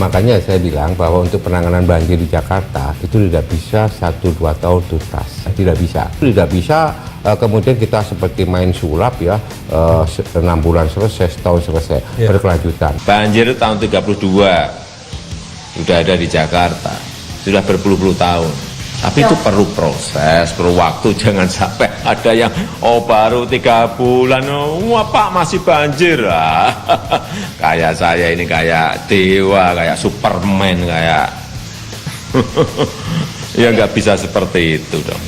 Makanya saya bilang bahwa untuk penanganan banjir di Jakarta itu tidak bisa 1-2 tahun tuntas, tidak bisa kemudian kita seperti main sulap ya, 6 bulan selesai, setahun selesai, berkelanjutan. Banjir tahun 32 sudah ada di Jakarta, sudah berpuluh-puluh tahun. Tapi itu perlu proses, perlu waktu, jangan sampai ada yang baru 3 bulan, Pak masih banjir. Kayak saya ini kayak dewa, kayak Superman, kayak ya nggak bisa seperti itu dong.